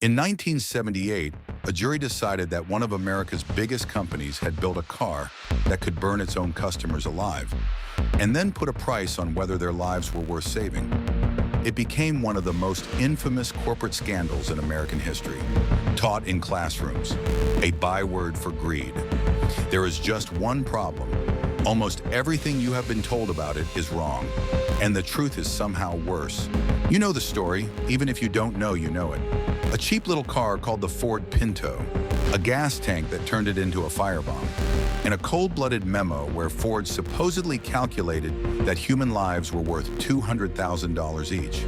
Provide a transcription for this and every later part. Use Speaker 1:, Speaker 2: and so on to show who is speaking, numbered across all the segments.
Speaker 1: In 1978, a jury decided that one of America's biggest companies had built a car that could burn its own customers alive, and then put a price on whether their lives were worth saving. It became one of the most infamous corporate scandals in American history, taught in classrooms, a byword for greed. There is just one problem. Almost everything you have been told about it is wrong, and the truth is somehow worse. You know the story, even if you don't know you know it. A cheap little car called the Ford Pinto, a gas tank that turned it into a firebomb, and a cold-blooded memo where Ford supposedly calculated that human lives were worth $200,000 each,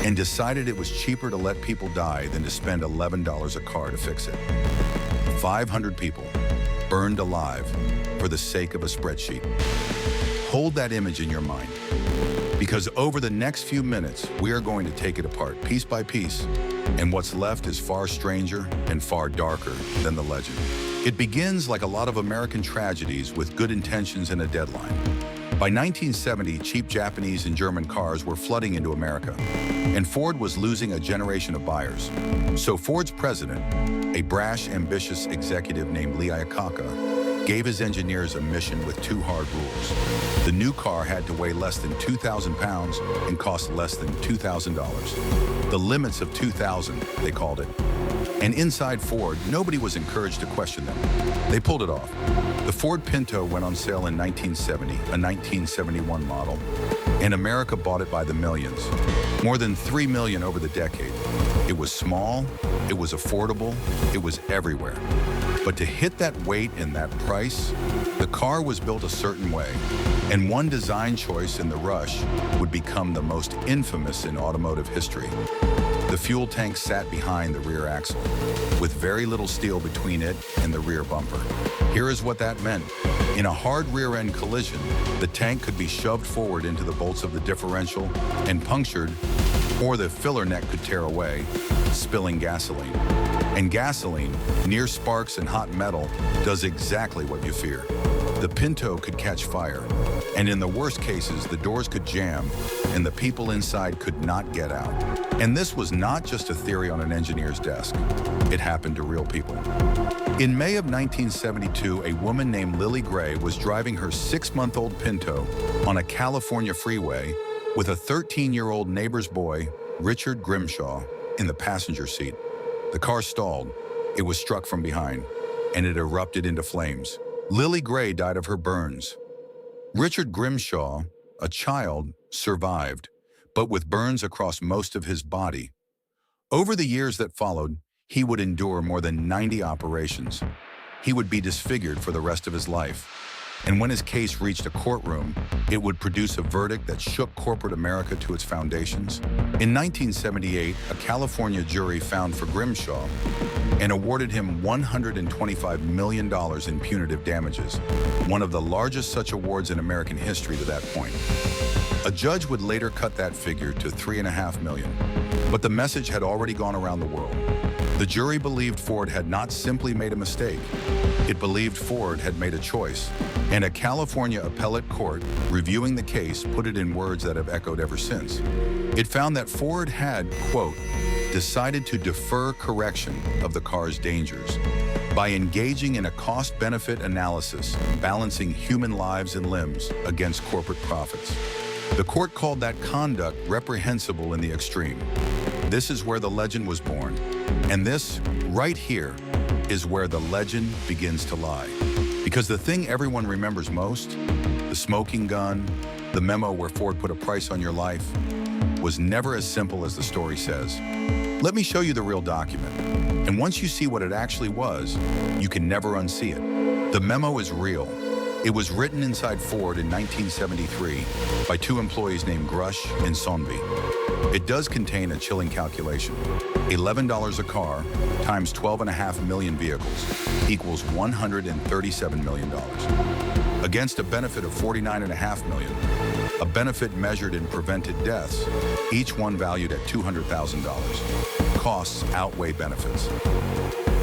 Speaker 1: and decided it was cheaper to let people die than to spend $11 a car to fix it. 500 people burned alive for the sake of a spreadsheet. Hold that image in your mind, because over the next few minutes, we are going to take it apart piece by piece, and what's left is far stranger and far darker than the legend. It begins like a lot of American tragedies with good intentions and a deadline. By 1970, cheap Japanese and German cars were flooding into America, and Ford was losing a generation of buyers. So Ford's president, a brash, ambitious executive named Lee Iacocca, gave his engineers a mission with two hard rules. The new car had to weigh less than 2,000 pounds and cost less than $2,000. The limits of 2,000, they called it. And inside Ford, nobody was encouraged to question them. They pulled it off. The Ford Pinto went on sale in 1970, a 1971 model, and America bought it by the millions. More than 3 million over the decade. It was small, it was affordable, it was everywhere. But to hit that weight and that price, the car was built a certain way, and one design choice in the rush would become the most infamous in automotive history. The fuel tank sat behind the rear axle, with very little steel between it and the rear bumper. Here is what that meant. In a hard rear-end collision, the tank could be shoved forward into the bolts of the differential and punctured, or the filler neck could tear away, spilling gasoline. And gasoline, near sparks and hot metal, does exactly what you fear. The Pinto could catch fire, and in the worst cases, the doors could jam, and the people inside could not get out. And this was not just a theory on an engineer's desk. It happened to real people. In May of 1972, a woman named Lily Gray was driving her 6-month-old Pinto on a California freeway with a 13-year-old neighbor's boy, Richard Grimshaw, in the passenger seat. The car stalled. It was struck from behind, and it erupted into flames. Lily Gray died of her burns. Richard Grimshaw, a child, survived, but with burns across most of his body. Over the years that followed, he would endure more than 90 operations. He would be disfigured for the rest of his life. And when his case reached a courtroom, it would produce a verdict that shook corporate America to its foundations. In 1978, a California jury found for Grimshaw and awarded him $125 million in punitive damages, one of the largest such awards in American history to that point. A judge would later cut that figure to $3.5 million, but the message had already gone around the world. The jury believed Ford had not simply made a mistake. It believed Ford had made a choice, and a California appellate court reviewing the case put it in words that have echoed ever since. It found that Ford had, quote, decided to defer correction of the car's dangers by engaging in a cost-benefit analysis, balancing human lives and limbs against corporate profits. The court called that conduct reprehensible in the extreme. This is where the legend was born, and this, right here, is where the legend begins to lie. Because the thing everyone remembers most, the smoking gun, the memo where Ford put a price on your life, was never as simple as the story says. Let me show you the real document. And once you see what it actually was, you can never unsee it. The memo is real. It was written inside Ford in 1973 by two employees named Grush and Sonby. It does contain a chilling calculation. $11 a car times 12.5 million vehicles equals $137 million. Against a benefit of $49.5 million, a benefit measured in prevented deaths, each one valued at $200,000. Costs outweigh benefits.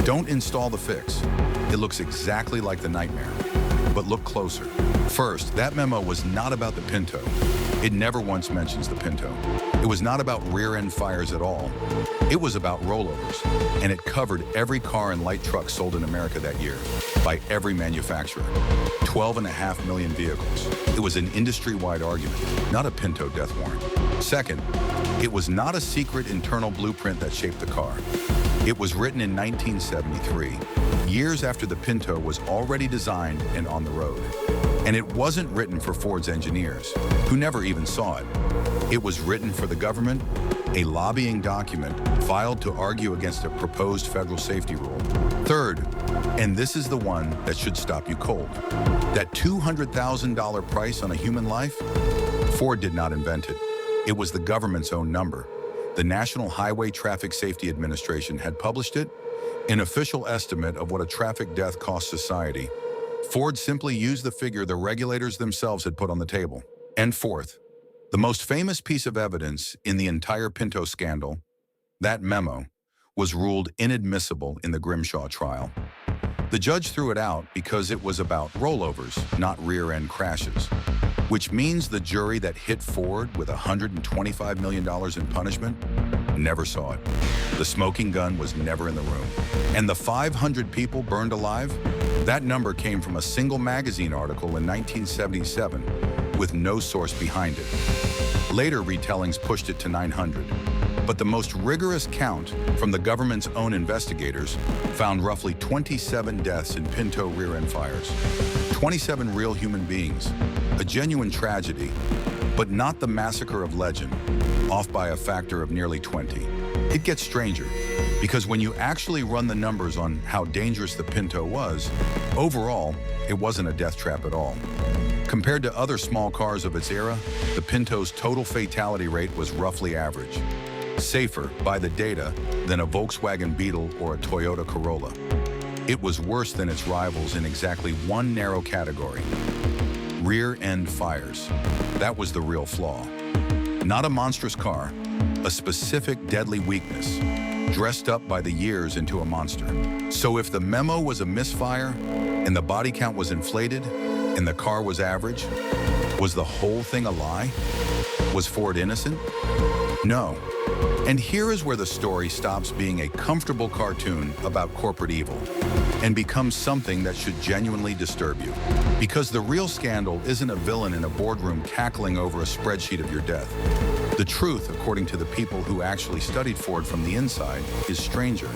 Speaker 1: Don't install the fix. It looks exactly like the nightmare. But look closer. First, that memo was not about the Pinto. It never once mentions the Pinto. It was not about rear-end fires at all. It was about rollovers, and it covered every car and light truck sold in America that year by every manufacturer. 12.5 million vehicles. It was an industry-wide argument, not a Pinto death warrant. Second, it was not a secret internal blueprint that shaped the car. It was written in 1973, years after the Pinto was already designed and on the road. And it wasn't written for Ford's engineers, who never even saw it. It was written for the government, a lobbying document filed to argue against a proposed federal safety rule. Third, and this is the one that should stop you cold, that $200,000 price on a human life? Ford did not invent it. It was the government's own number. The National Highway Traffic Safety Administration had published it, an official estimate of what a traffic death cost society. Ford simply used the figure the regulators themselves had put on the table. And fourth, the most famous piece of evidence in the entire Pinto scandal, that memo, was ruled inadmissible in the Grimshaw trial. The judge threw it out because it was about rollovers, not rear-end crashes, which means the jury that hit Ford with $125 million in punishment never saw it. The smoking gun was never in the room. And the 500 people burned alive? That number came from a single magazine article in 1977 with no source behind it. Later retellings pushed it to 900. But the most rigorous count from the government's own investigators found roughly 27 deaths in Pinto rear-end fires. 27 real human beings, a genuine tragedy, but not the massacre of legend, off by a factor of nearly 20. It gets stranger, because when you actually run the numbers on how dangerous the Pinto was, overall, it wasn't a death trap at all. Compared to other small cars of its era, the Pinto's total fatality rate was roughly average. Safer, by the data, than a Volkswagen Beetle or a Toyota Corolla. It was worse than its rivals in exactly one narrow category: rear-end fires. That was the real flaw. Not a monstrous car, a specific deadly weakness, dressed up by the years into a monster. So if the memo was a misfire, and the body count was inflated, and the car was average, was the whole thing a lie? Was Ford innocent? No. And here is where the story stops being a comfortable cartoon about corporate evil and becomes something that should genuinely disturb you. Because the real scandal isn't a villain in a boardroom cackling over a spreadsheet of your death. The truth, according to the people who actually studied Ford from the inside, is stranger.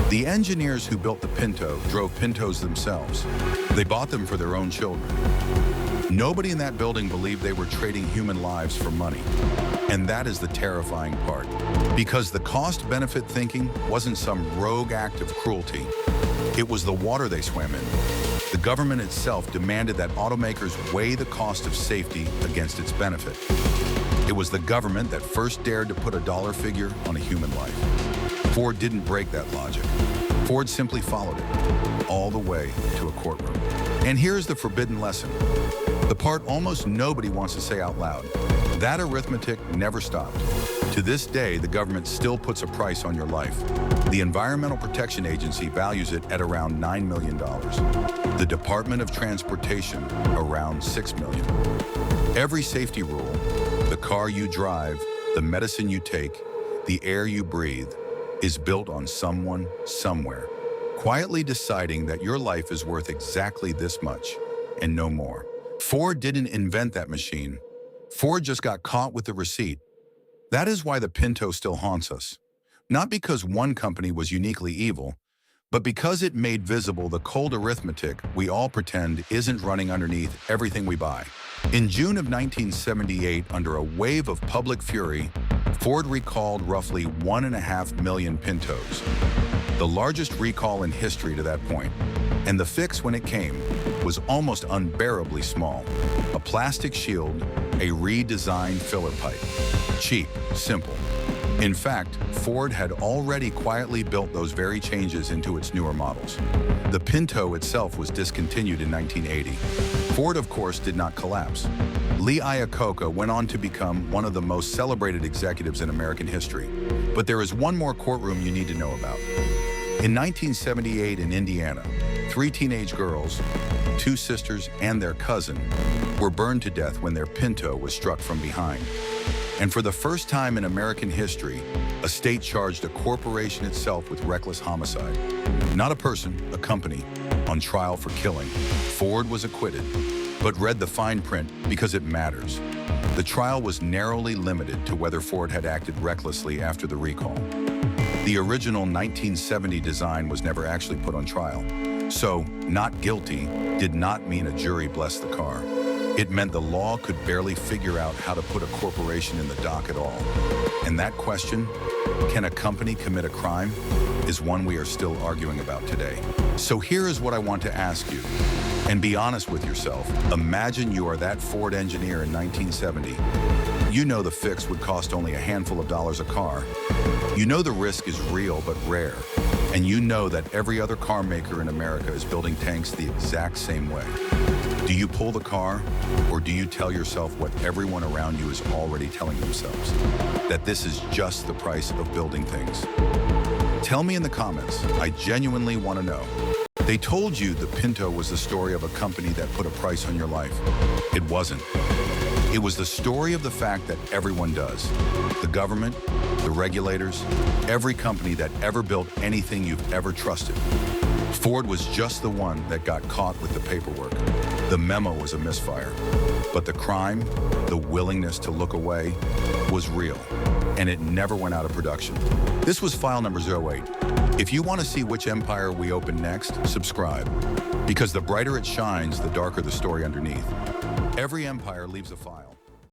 Speaker 1: The engineers who built the Pinto drove Pintos themselves. They bought them for their own children. Nobody in that building believed they were trading human lives for money. And that is the terrifying part. Because the cost-benefit thinking wasn't some rogue act of cruelty. It was the water they swam in. The government itself demanded that automakers weigh the cost of safety against its benefit. It was the government that first dared to put a dollar figure on a human life. Ford didn't break that logic. Ford simply followed it, all the way to a courtroom. And here's the forbidden lesson. The part almost nobody wants to say out loud. That arithmetic never stopped. To this day, the government still puts a price on your life. The Environmental Protection Agency values it at around $9 million. The Department of Transportation, around $6 million. Every safety rule, the car you drive, the medicine you take, the air you breathe, is built on someone, somewhere, quietly deciding that your life is worth exactly this much, and no more. Ford didn't invent that machine. Ford just got caught with the receipt. That is why the Pinto still haunts us. Not because one company was uniquely evil, but because it made visible the cold arithmetic we all pretend isn't running underneath everything we buy. In June of 1978, under a wave of public fury, Ford recalled roughly 1.5 million Pintos, the largest recall in history to that point. And the fix, when it came, was almost unbearably small. A plastic shield, a redesigned filler pipe. Cheap, simple. In fact, Ford had already quietly built those very changes into its newer models. The Pinto itself was discontinued in 1980. Ford, of course, did not collapse. Lee Iacocca went on to become one of the most celebrated executives in American history. But there is one more courtroom you need to know about. In 1978 in Indiana, Three teenage girls, two sisters and their cousin, were burned to death when their Pinto was struck from behind. And for the first time in American history, a state charged a corporation itself with reckless homicide. Not a person, a company, on trial for killing. Ford was acquitted, but read the fine print because it matters. The trial was narrowly limited to whether Ford had acted recklessly after the recall. The original 1970 design was never actually put on trial. So, not guilty did not mean a jury blessed the car. It meant the law could barely figure out how to put a corporation in the dock at all. And that question, can a company commit a crime, is one we are still arguing about today. So here is what I want to ask you, and be honest with yourself. Imagine you are that Ford engineer in 1970. You know the fix would cost only a handful of dollars a car. You know the risk is real but rare. And you know that every other car maker in America is building tanks the exact same way. Do you pull the car, or do you tell yourself what everyone around you is already telling themselves? That this is just the price of building things? Tell me in the comments. I genuinely want to know. They told you the Pinto was the story of a company that put a price on your life. It wasn't. It was the story of the fact that everyone does. The government, the regulators, every company that ever built anything you've ever trusted. Ford was just the one that got caught with the paperwork. The memo was a misfire. But the crime, the willingness to look away, was real. And it never went out of production. This was file number 08. If you want to see which empire we open next, subscribe. Because the brighter it shines, the darker the story underneath. Every empire leaves a file.